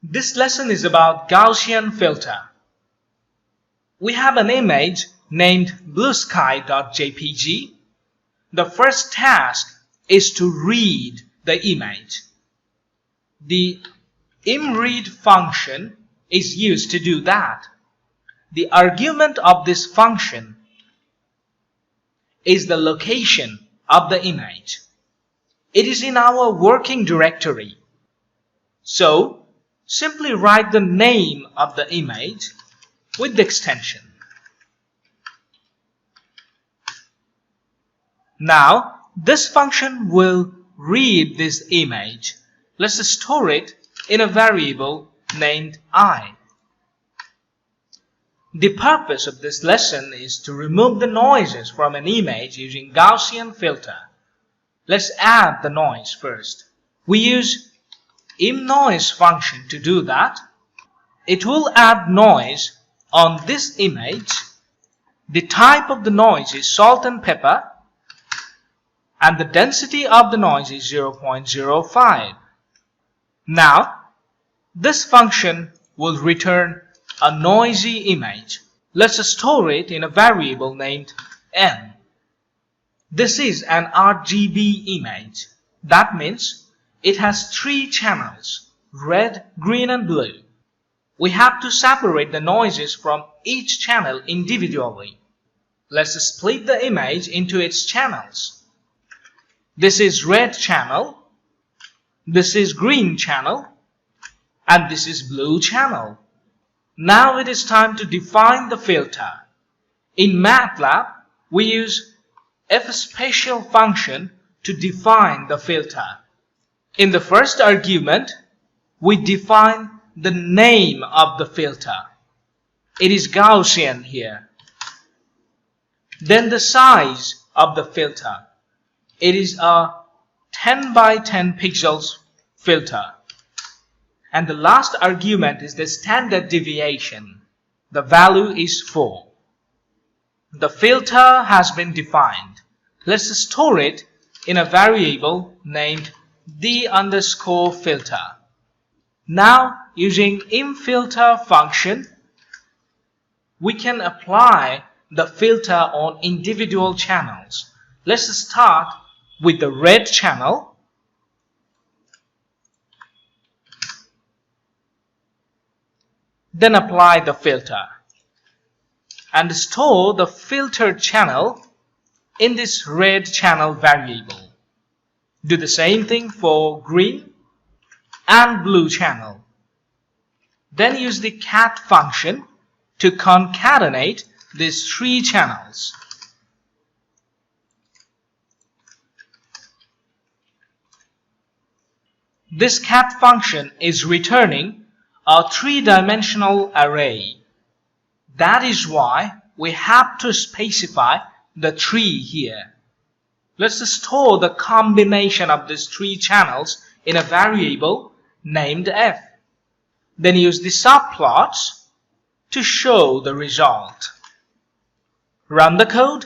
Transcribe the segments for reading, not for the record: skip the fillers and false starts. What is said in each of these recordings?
This lesson is about Gaussian filter. We have an image named Sky.jpg. The first task is to read the image. The imread function is used to do that. The argument of this function is the location of the image. It is in our working directory. So, simply write the name of the image with the extension. Now, this function will read this image. Let's store it in a variable named I. The purpose of this lesson is to remove the noises from an image using Gaussian filter. Let's add the noise first. We use imnoise function to do that. It will add noise on this image. The type of the noise is salt and pepper, and the density of the noise is 0.05. Now, this function will return a noisy image. Let's store it in a variable named n. This is an RGB image. That means it has 3 channels, red, green and blue. We have to separate the noises from each channel individually. Let's split the image into its channels. This is red channel, this is green channel, and this is blue channel. Now it is time to define the filter. In MATLAB, we use fspecial function to define the filter. In the first argument, we define the name of the filter. It is Gaussian here. Then the size of the filter. It is a 10 by 10 pixels filter. And the last argument is the standard deviation. The value is 4. The filter has been defined. Let's store it in a variable named the_filter. Now, using imfilter function, we can apply the filter on individual channels. Let's start with the red channel. Then apply the filter and store the filtered channel in this red channel variable. Do the same thing for green and blue channel. Then use the cat function to concatenate these 3 channels. This cat function is returning a 3-dimensional array. That is why we have to specify the 3 here. Let's store the combination of these 3 channels in a variable named f. Then use the subplots to show the result. Run the code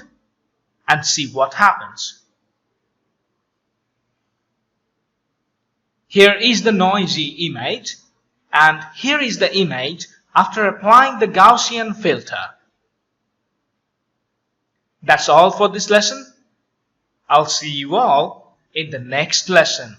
and see what happens. Here is the noisy image, and here is the image after applying the Gaussian filter. That's all for this lesson. I'll see you all in the next lesson.